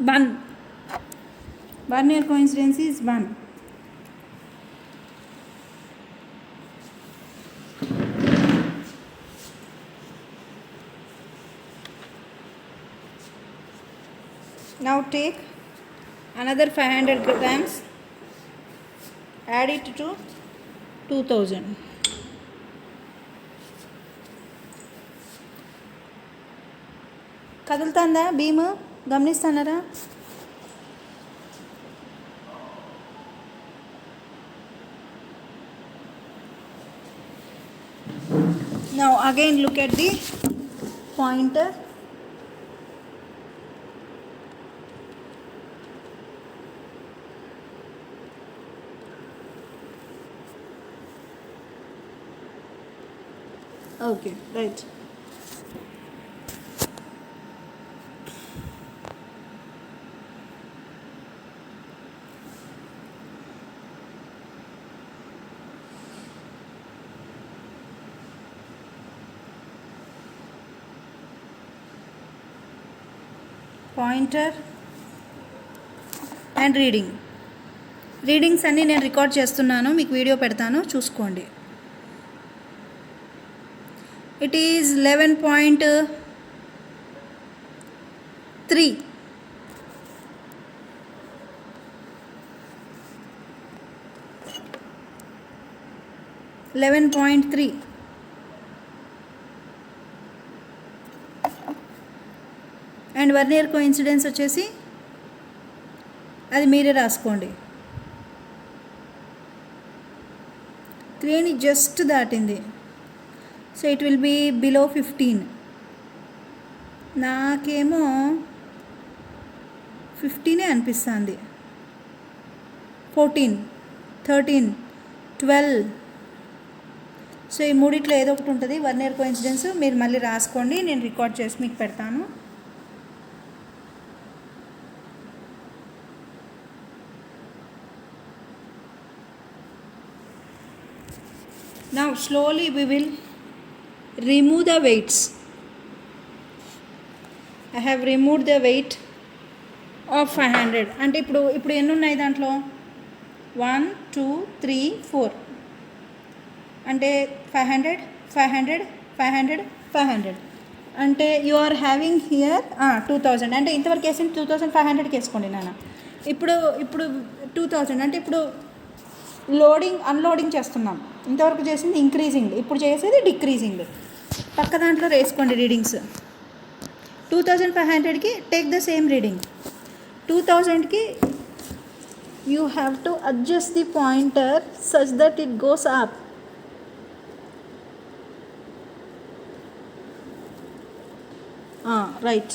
1. Vernier coincidence is 1. Now take another 500 grams, add it to 2000. కదులుతుందా beam? గమనిస్తున్నారా? Now again look at the pointer. Okay, right. Pointer and reading. Readings అన్నీ నేను record చేస్తున్నాను, మీకు video పెడతాను, చూసుకోండి. It is 11.3. And vernier coincidence వచ్చేసి అది మీరే రాసుకోండి. 3ని జస్ట్ దాటింది. So it will be below 15. నాకేమో 15 అనిపిస్తుంది. 14, 13, 12. సో ఈ మూడిట్లో ఏదో ఒకటి ఉంటుంది వర్నియర్ కోఇన్సిడెన్స్. మీరు మళ్ళీ రాసుకోండి, నేను రికార్డ్ చేసి మీకు పెడతాను. Now slowly we will remove the weights. I have removed the weight of 500. అంటే ఇప్పుడు ఎన్ని ఉన్నాయి దాంట్లో? 1, 2, 3, 4. అంటే 500, 500, 500, 500. అంటే యు ఆర్ హ్యావింగ్ హియర్ 2000. అంటే ఇంతవరకు వేసింది 2500కి వేసుకోండి నాన్న. ఇప్పుడు 2000 అంటే ఇప్పుడు లోడింగ్ అన్లోడింగ్ చేస్తున్నాం. ఇంతవరకు చేసింది ఇంక్రీజింగ్, ఇప్పుడు చేసేది డిక్రీజింగ్. పక్క దాంట్లో వేసుకోండి రీడింగ్స్. 2500కి టేక్ ద సేమ్ రీడింగ్. 2000కి you have to adjust the pointer such that it goes up. Right.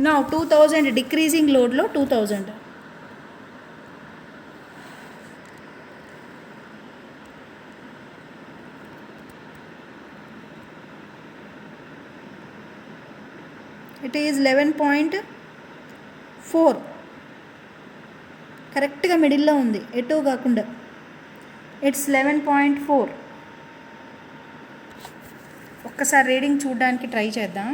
Now 2000 decreasing లోడ్లో 2000. It is 11.4. కరెక్ట్గా మిడిల్లో ఉంది, ఎటో కాకుండా. ఇట్స్ 11.4. ఒక్కసారి రీడింగ్ చూడడానికి ట్రై చేద్దాం.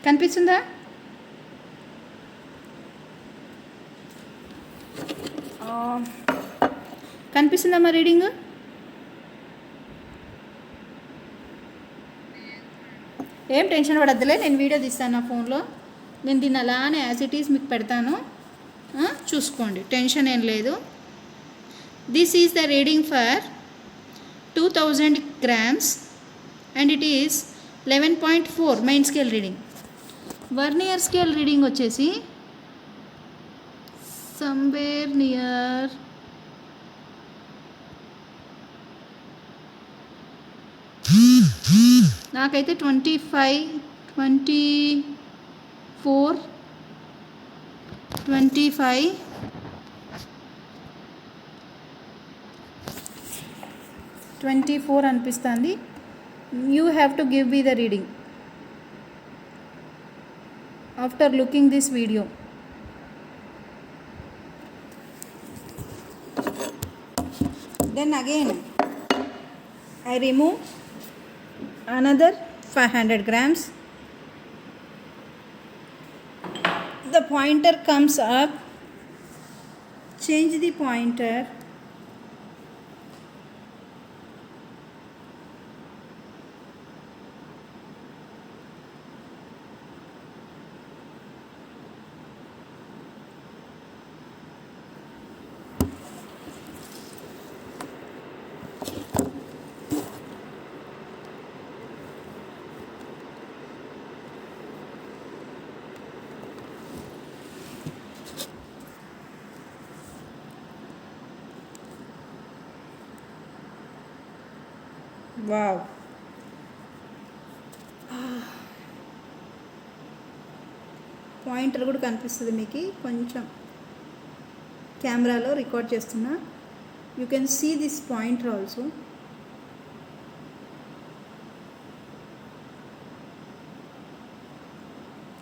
కనిపిస్తుందా? కనిపిస్తుందమ్మా రీడింగ్? ఏం టెన్షన్ పడద్దులే, నేను వీడియో తీస్తాను నా ఫోన్లో. నేను దీన్ని అలానే యాజ్ ఇట్ ఈస్ మీకు పెడతాను, చూసుకోండి, టెన్షన్ ఏం లేదు. This is the reading for 2000 grams and it is 11.4 main scale reading. Vernier scale reading వచ్చేసి సమ్వేర్ నియర్ నాకైతే 25, 24, 25, 24 అనిపిస్తుంది. You have to give me the reading. after looking this video. Then again I remove another 500 grams. The pointer comes up, change the pointer, wow pointer కూడా కనిపిస్తుంది మీకు కొంచెం కెమెరాలో record చేస్తున్నా. You can see this pointer also.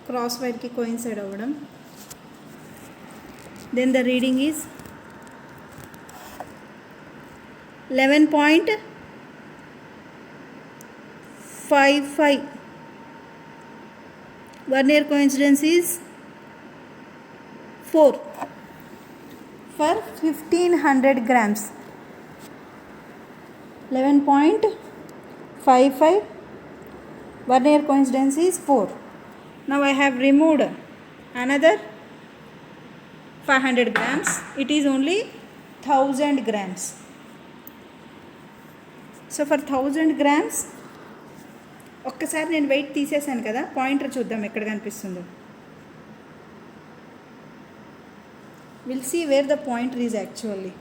Cross వైర్కి coincide అవ్వడం. Then the reading is 11.55. Vernier coincidence is 4 for 1500 grams. 11.55. Vernier coincidence is 4. Now I have removed another 500 grams. It is only 1000 grams. So for 1000 grams ఒక్కసారి నేను wait తీసేసాను కదా, pointer చూద్దాం ఎక్కడ కనిపిస్తుందో. Will see where the pointer is actually.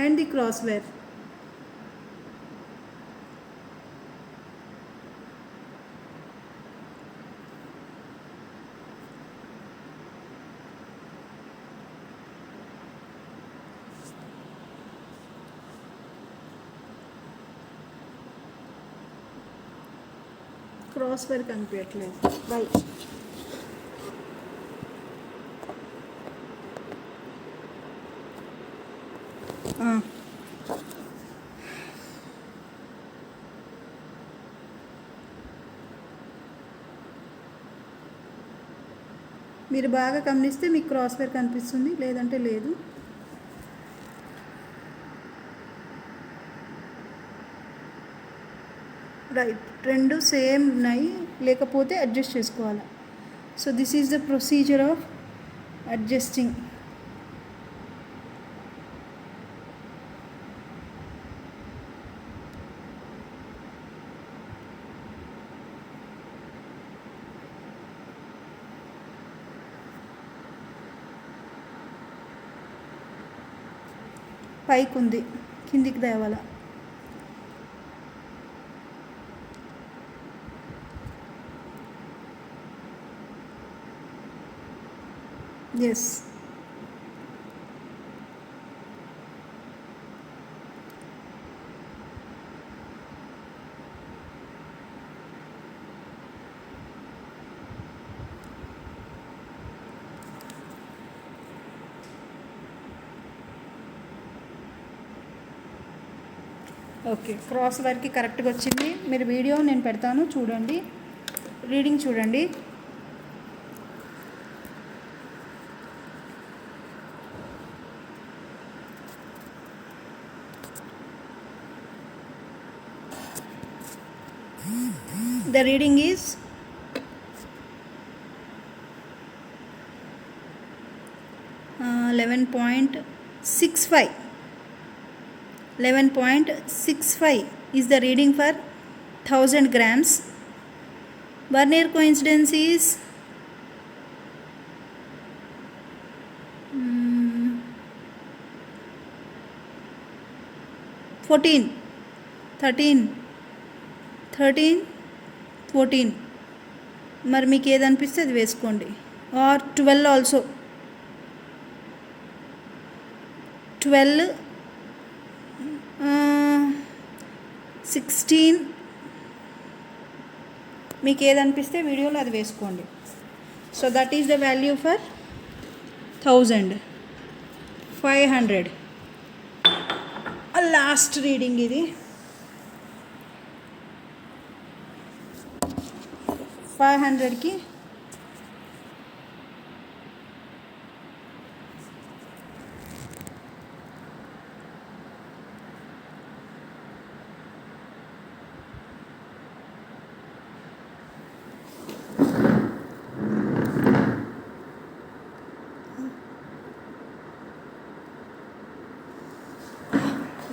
And the cross wire. Cross wire కనిపించట్లేదు. By మీరు బాగా గమనిస్తే మీకు క్రాస్ వైర్ కనిపిస్తుంది, లేదంటే లేదు. రైట్, రెండు సేమ్ ఉన్నాయి, లేకపోతే అడ్జస్ట్ చేసుకోవాలి. So this is the procedure of adjusting. పైకి ఉంది, కిందికి తేవాల. Yes, okay. క్రాస్ వైర్కి కరెక్ట్గా వచ్చింది. మీరు వీడియో నేను పెడతాను, చూడండి, రీడింగ్ చూడండి. The reading is 11.65. 11.65 is the reading for 1000 grams. Vernier coincidence is 14, 13, 14. మరి మీకు ఏది అనిపిస్తే అది వేసుకోండి. Are 12 also. 12 16 మీకు ఏది అనిపిస్తే వీడియోలో అది వేసుకోండి. So that is the value for 1000. 500 last reading ఇది. 500కి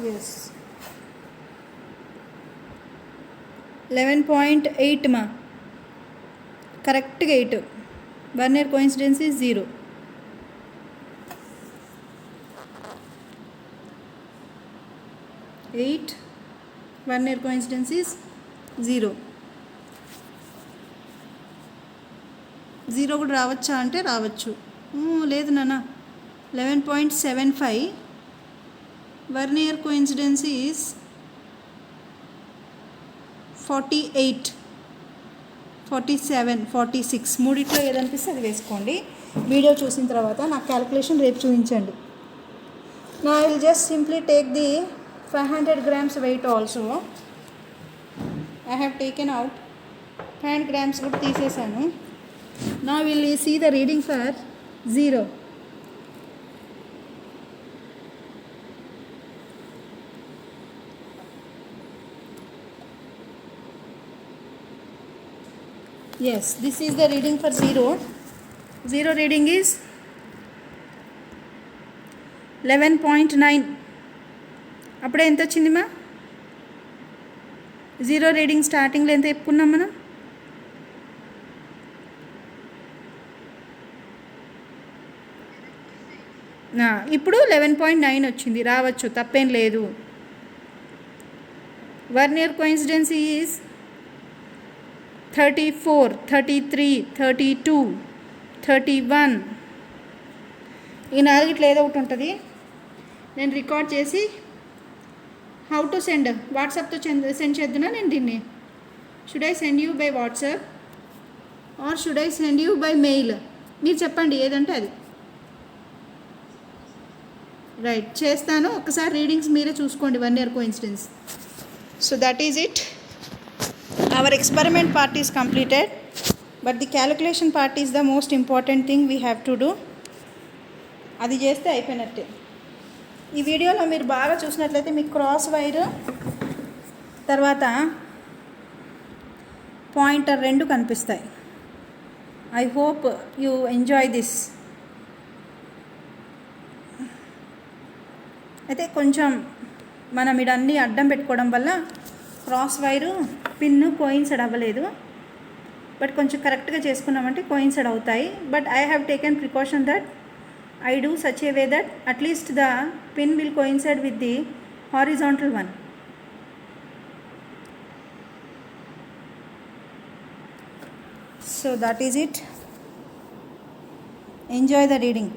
ఎస్ 11.8 మా కరెక్ట్గా 8. Vernier coincidence is 0. Vernier coincidence is 0. 0 కూడా రావచ్చా అంటే రావచ్చు. లేదు నాన్న. 11.75 వర్నియర్ కోఇన్సిడెన్స్ ఈజ్ 48, 47, 46 మూడిట్లో ఏదనిపిస్తే అది వేసుకోండి. వీడియో చూసిన తర్వాత నాకు క్యాలిక్యులేషన్ రేపు చూపించండి. నా I will just simply take the 500 grams weight also. I have taken out 500 grams కూడా తీసేసాను. నా will see the reading for 0. Yes, this is the reading for 0. 0 reading is 11.9. అప్పుడే ఎంత వచ్చింది మా? 0 రీడింగ్ స్టార్టింగ్లో ఎంత చెప్పుకున్నాం మనం? ఇప్పుడు 11.9 వచ్చింది. రావచ్చు, తప్పేం లేదు. వర్నియర్ కోఇన్సిడెన్స్ ఈజ్ 34, 33, 32, 31. ఈ 4 ఏదో ఒకటి ఉంటుంది. నేను రికార్డ్ చేసి హౌ టు సెండ్ వాట్సాప్తో సెండ్ చేద్దునా నేను దీన్ని? Should I send you by WhatsApp or should I send you by mail? మీరు చెప్పండి ఏదంటే అది. రైట్, చేస్తాను. ఒకసారి రీడింగ్స్ మీరే చూసుకోండి. Vernier coincidence. So that is it. Our experiment part is completed, but the calculation part is the most important thing we have to do. అది చేస్తే అయిపోయినట్టే. ఈ వీడియోలో మీరు బాగా చూసినట్లయితే మీకు క్రాస్ వైర్ తర్వాత పాయింటర్ 2 కనిపిస్తాయి. I hope you enjoy this. అయితే కొంచెం మనం ఇడన్నీ అడ్డం పెట్టుకోవడం వల్ల క్రాస్ వైరు పిన్ను కోయిన్సైడ్ అవ్వలేదు. బట్ కొంచెం కరెక్ట్గా చేసుకున్నామంటే కోయిన్సైడ్ అవుతాయి. But I have taken precaution that I do such a way that at least the pin will coincide with the horizontal one. So that is it. Enjoy the reading.